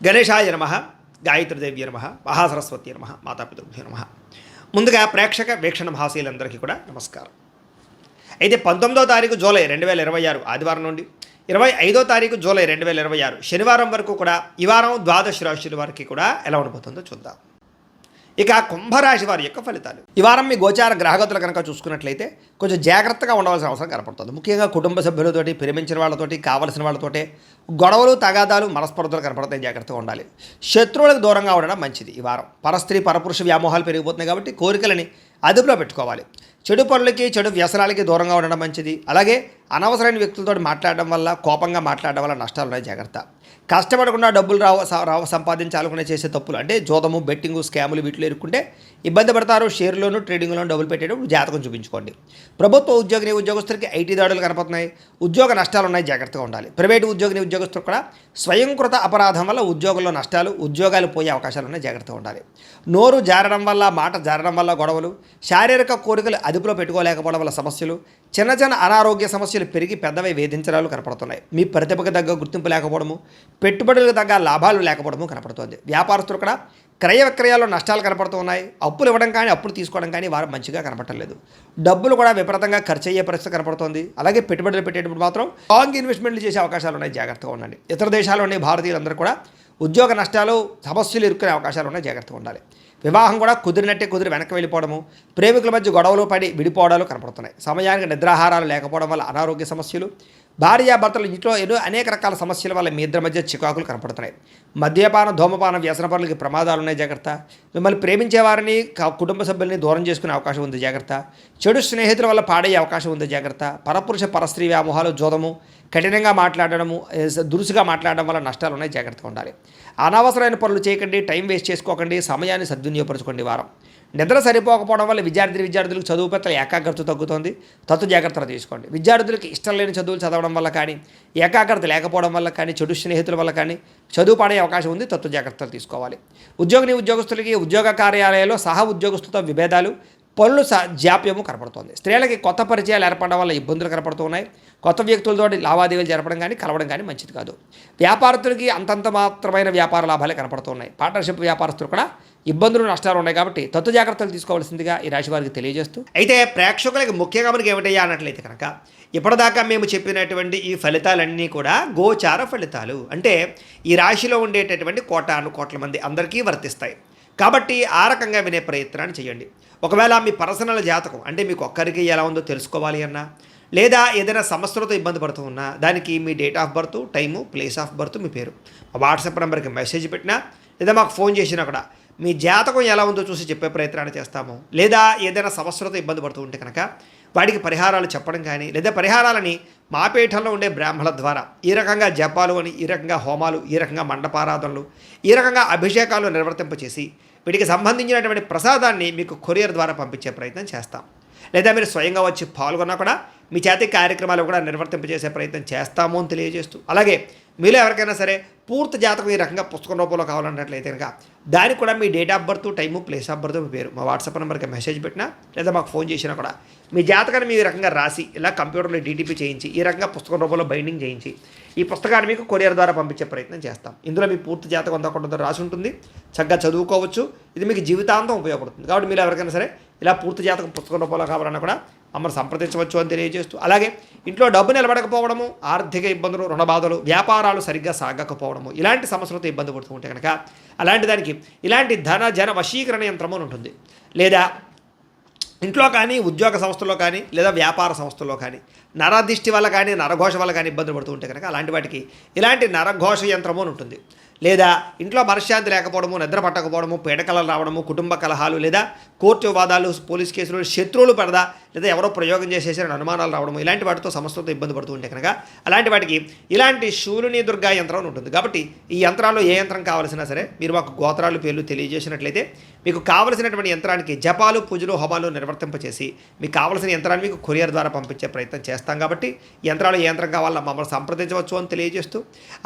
గణేశాయ నమః, గాయత్రీదేవ్య నమః, మహాసరస్వతి నమః, మాతాపితృభ్యో నమః. ముందుగా ప్రేక్షక వీక్షణ మహాశీలందరికీ కూడా నమస్కారం. అయితే 19వ తారీఖు జూలై 2026 ఆదివారం నుండి 25వ తారీఖు జూలై 2026 శనివారం వరకు కూడా ఈ వారం ద్వాదశ రాశుల వారికి కూడా ఎలా ఉండబోతుందో చూద్దాం. ఇక కుంభరాశి వారి యొక్క ఫలితాలు. ఈ వారం మీ గోచార గ్రహగతులు కనుక చూసుకున్నట్లయితే కొంచెం జాగ్రత్తగా ఉండవలసిన అవసరం కనపడుతుంది. ముఖ్యంగా కుటుంబ సభ్యులతోటి, ప్రేమించిన వాళ్ళతోటి, కావలసిన వాళ్ళతోటి గొడవలు, తగాదాలు, మనస్పర్ధలు కనపడతాయి. జాగ్రత్తగా ఉండాలి. శత్రువులకు దూరంగా ఉండడం మంచిది. ఈ వారం పరస్త్రీ పరపురుష వ్యామోహాలు పెరిగిపోతున్నాయి కాబట్టి కోరికలని అదుపులో పెట్టుకోవాలి. చెడు పనులకి, చెడు వ్యసనాలకి దూరంగా ఉండడం మంచిది. అలాగే అనవసరమైన వ్యక్తులతో మాట్లాడడం వల్ల, కోపంగా మాట్లాడడం వల్ల నష్టాలు ఉన్నాయి. జాగ్రత్త. కష్టపడకుండా డబ్బులు సంపాదించాలనుకునే చేసే తప్పులు అంటే జోదము, బెట్టింగు, స్కాములు వీటిలో ఇరుక్కుంటే ఇబ్బంది పడతారు. షేర్లోను, ట్రేడింగ్లోను డబ్బులు పెట్టేటప్పుడు జాతకం చూపించుకోండి. ప్రభుత్వ ఉద్యోగిని ఉద్యోగస్తులకి ఐటీ దాడులు కనపడుతున్నాయి. ఉద్యోగ నష్టాలు ఉన్నాయి. జాగ్రత్తగా ఉండాలి. ప్రైవేటు ఉద్యోగిని ఉద్యోగస్తులు కూడా స్వయంకృత అపరాధం వల్ల ఉద్యోగంలో నష్టాలు, ఉద్యోగాలు పోయే అవకాశాలు ఉన్నాయి. జాగ్రత్తగా ఉండాలి. నోరు జారడం వల్ల, మాట జారడం వల్ల గొడవలు, శారీరక కోరికలు అదుపులో పెట్టుకోలేకపోవడం వల్ల సమస్యలు, చిన్న చిన్న అనారోగ్య సమస్యలు పెరిగి పెద్దవై వేధించడాలు కనపడుతున్నాయి. మీ ప్రతిభకు తగ్గ గుర్తింపు లేకపోవడము, పెట్టుబడులకు తగ్గ లాభాలు లేకపోవడము కనపడుతుంది. వ్యాపారస్తులు కూడా క్రయ విక్రయాల్లో నష్టాలు కనపడుతూ ఉన్నాయి. అప్పులు ఇవ్వడం కానీ, అప్పులు తీసుకోవడం కానీ వారు మంచిగా కనపడలేదు. డబ్బులు కూడా విపరీతంగా ఖర్చు అయ్యే పరిస్థితి కనపడుతుంది. అలాగే పెట్టుబడులు పెట్టేటప్పుడు మాత్రం లాంగ్ ఇన్వెస్ట్మెంట్లు చేసే అవకాశాలు ఉన్నాయి. జాగ్రత్తగా ఉండండి. ఇతర దేశాల్లో ఉండే భారతీయులందరూ కూడా ఉద్యోగ నష్టాలు, సమస్యలు ఇరుక్కునే అవకాశాలు ఉన్నాయి. జాగ్రత్తగా ఉండాలి. వివాహం కూడా కుదిరినట్టే కుదిరి వెనక్కి వెళ్ళిపోవడము, ప్రేమికుల మధ్య గొడవలు పడి విడిపోవడాలు కనపడుతున్నాయి. సమయానికి నిద్రాహారాలు లేకపోవడం వల్ల అనారోగ్య సమస్యలు, భార్యాభర్తలు ఇంట్లో ఏదో అనేక రకాల సమస్యల వల్ల మీ ఇద్దరి మధ్య చికాకులు కనపడుతున్నాయి. మద్యపాన, ధూమపాన, వ్యసన పనులకి ప్రమాదాలు ఉన్నాయి. జాగ్రత్త. మిమ్మల్ని ప్రేమించే వారిని, కుటుంబ సభ్యుల్ని దూరం చేసుకునే అవకాశం ఉంది. జాగ్రత్త. చెడు స్నేహితుల వల్ల పాడయ్యే అవకాశం ఉంది. జాగ్రత్త. పరపురుష పరస్త్రీ వ్యామోహాలు, జోదము, కఠినంగా మాట్లాడడము, దురుసుగా మాట్లాడడం వల్ల నష్టాలు ఉన్నాయి. జాగ్రత్తగా ఉండాలి. అనవసరమైన పనులు చేయకండి. టైం వేస్ట్ చేసుకోకండి. సమయాన్ని సద్వినియోగపరచుకోండి. వారం నిద్ర సరిపోకపోవడం వల్ల విద్యార్థులకు చదువు పట్ల ఏకాగ్రత తగ్గుతుంది. జాగ్రత్తలు తీసుకోండి. విద్యార్థులకు ఇష్టం లేని చదువులు చదవడం వల్ల కానీ, ఏకాగ్రత లేకపోవడం వల్ల కానీ, చెడు స్నేహితుల వల్ల కానీ చదువు పడే అవకాశం ఉంది. జాగ్రత్తలు తీసుకోవాలి. ఉద్యోగులకి ఉద్యోగ కార్యాలయాల్లో సహా ఉద్యోగస్తులతో విభేదాలు, పనులు జాప్యము కనపడుతుంది. స్త్రీలకి కొత్త పరిచయాలు ఏర్పడడం వల్ల ఇబ్బందులు కనపడుతూ ఉన్నాయి. కొత్త వ్యక్తులతో లావాదేవీలు జరపడం కానీ, కలవడం కానీ మంచిది కాదు. వ్యాపారస్తులకి అంతంత మాత్రమైన వ్యాపార లాభాలే కనపడుతున్నాయి. పార్ట్నర్షిప్ వ్యాపారస్తులు కూడా ఇబ్బందులు, నష్టాలు ఉన్నాయి. కాబట్టి జాగ్రత్తలు తీసుకోవాల్సిందిగా ఈ రాశి వారికి తెలియజేస్తూ, అయితే ప్రేక్షకులకి ముఖ్యంగా మనకి ఏమిటయ్యా అన్నట్లయితే కనుక ఇప్పటిదాకా మేము చెప్పినటువంటి ఈ ఫలితాలన్నీ కూడా గోచార ఫలితాలు. అంటే ఈ రాశిలో ఉండేటటువంటి కోట్ల మంది అందరికీ వర్తిస్తాయి. కాబట్టి ఆ రకంగా వినే ప్రయత్నాన్ని చేయండి. ఒకవేళ మీ పర్సనల్ జాతకం అంటే మీకు ఒక్కరికి ఎలా ఉందో తెలుసుకోవాలి అన్నా, లేదా ఏదైనా సమస్యలతో ఇబ్బంది పడుతూ ఉన్నా, దానికి మీ date of birth, time, place of birth, మీ పేరు మా వాట్సాప్ నెంబర్కి మెసేజ్ పెట్టినా, లేదా మాకు ఫోన్ చేసినా కూడా మీ జాతకం ఎలా ఉందో చూసి చెప్పే ప్రయత్నాన్ని చేస్తాము. లేదా ఏదైనా సమస్యలతో ఇబ్బంది పడుతూ ఉంటే కనుక వాటికి పరిహారాలు చెప్పడం కానీ, లేదా పరిహారాలని మా పీఠంలో ఉండే బ్రాహ్మణుల ద్వారా ఈ రకంగా జపాలు అని, ఈ రకంగా హోమాలు, ఈ రకంగా మండపారాధనలు, ఈ రకంగా అభిషేకాలు నిర్వర్తింపచేసి వీటికి సంబంధించినటువంటి ప్రసాదాన్ని మీకు కొరియర్ ద్వారా పంపించే ప్రయత్నం చేస్తాం. లేదా మీరు స్వయంగా వచ్చి పాల్గొన్నా కూడా మీ చేతి కార్యక్రమాలు కూడా నిర్వర్తింపజేసే ప్రయత్నం చేస్తాము అని తెలియజేస్తూ, అలాగే మీలో ఎవరికైనా సరే పూర్తి జాతకం ఈ రకంగా పుస్తకం రూపంలో కావాలన్నట్లయితే కనుక దానికి కూడా మీ date of birth, time, place of birth, మీ పేరు మా వాట్సాప్ నెంబర్కి మెసేజ్ పెట్టినా, లేదా మాకు ఫోన్ చేసినా కూడా మీ జాతకాన్ని మీ రకంగా రాసి ఇలా కంప్యూటర్లో డీటీపీ చేయించి ఈ రకంగా పుస్తకం రూపంలో బైండింగ్ చేయించి ఈ పుస్తకాన్ని మీకు కొరియర్ ద్వారా పంపించే ప్రయత్నం చేస్తాం. ఇందులో మీ పూర్తి జాతకం అంతా రాసి ఉంటుంది. చక్కగా చదువుకోవచ్చు. ఇది మీకు జీవితాంతం ఉపయోగపడుతుంది. కాబట్టి మీరు ఎవరికైనా సరే ఇలా పూర్తి జాతకం పుస్తకం రూపంలో కావాలన్నా కూడా మమ్మల్ని సంప్రదించవచ్చు అని తెలియజేస్తూ, అలాగే ఇంట్లో డబ్బు నిలబడకపోవడము, ఆర్థిక ఇబ్బందులు, రుణ బాధలు, వ్యాపారాలు సరిగ్గా సాగకపోవడము, ఇలాంటి సమస్యలతో ఇబ్బంది పడుతూ ఉంటే కనుక అలాంటి దానికి ఇలాంటి జన వశీకరణ యంత్రము అని ఉంటుంది. లేదా ఇంట్లో కానీ, ఉద్యోగ సంస్థల్లో కానీ, లేదా వ్యాపార సంస్థల్లో కానీ నరదిష్టి వల్ల కానీ, నరఘోష వల్ల కానీ ఇబ్బందులు పడుతూ ఉంటే కనుక అలాంటి వాటికి ఇలాంటి నరఘోష యంత్రము అని ఉంటుంది. లేదా ఇంట్లో మనశ్శాంతి లేకపోవడము, నిద్ర పట్టకపోవడము, పీడకలలు రావడము, కుటుంబ కలహాలు, లేదా కోర్టు వివాదాలు, పోలీస్ కేసులు, శత్రువులు పడదా, లేదా ఎవరో ప్రయోగం చేసేసారని అనుమానాలు రావడము, ఇలాంటి వాటితో సమస్యలతో ఇబ్బంది పడుతూ ఉంటే కనుక అలాంటి వాటికి ఇలాంటి శూలిని దుర్గా యంత్రం ఉంటుంది. కాబట్టి ఈ యంత్రాల్లో ఏ యంత్రం కావాల్సినా సరే మీరు మాకు గోత్రాలు, పేర్లు తెలియజేసినట్లయితే మీకు కావలసినటువంటి యంత్రానికి జపాలు, పూజలు, హోమాలు నిర్వర్తింపచేసి మీకు కావలసిన యంత్రాన్ని మీకు కొరియర్ ద్వారా పంపించే ప్రయత్నం చేస్తాం. కాబట్టి యంత్రాలు ఏ యంత్రం కావాలో మమ్మల్ని సంప్రదించవచ్చు అని తెలియజేస్తూ,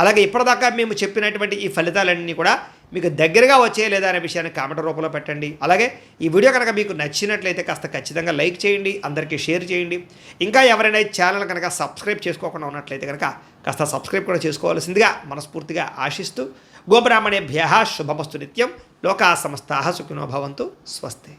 అలాగే ఇప్పటిదాకా మేము చెప్పినటువంటి ఈ ఫలితాలన్నీ కూడా మీకు దగ్గరగా వచ్చే లేదా అనే విషయాన్ని కామెంట్ రూపంలో పెట్టండి. అలాగే ఈ వీడియో కనుక మీకు నచ్చినట్లయితే కాస్త ఖచ్చితంగా లైక్ చేయండి, అందరికీ షేర్ చేయండి. ఇంకా ఎవరైనా ఛానల్ కనుక సబ్స్క్రైబ్ చేసుకోకుండా ఉన్నట్లయితే కనుక కాస్త సబ్స్క్రైబ్ కూడా చేసుకోవాల్సిందిగా మనస్ఫూర్తిగా ఆశిస్తూ గోబ్రాహ్మణేభ్య శుభమస్తు నిత్యం. లోకా సమస్తాః సుఖినో భవంతు. స్వస్తి.